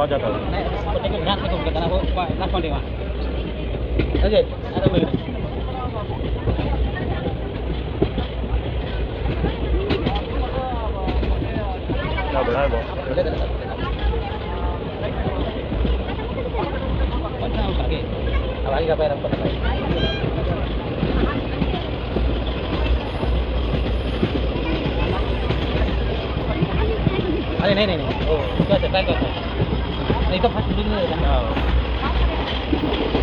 जाता है। नहीं पट्टे को ध्यान से करना वो लास्ट पॉइंट है अजय अरे भाई क्या बड़ा है वो? पटना उठा के अब आगे का पैर अपन अरे नहीं नहीं नहीं ओ कैसे ट्राई करता नहीं तो फर्स्ट बिगिनर है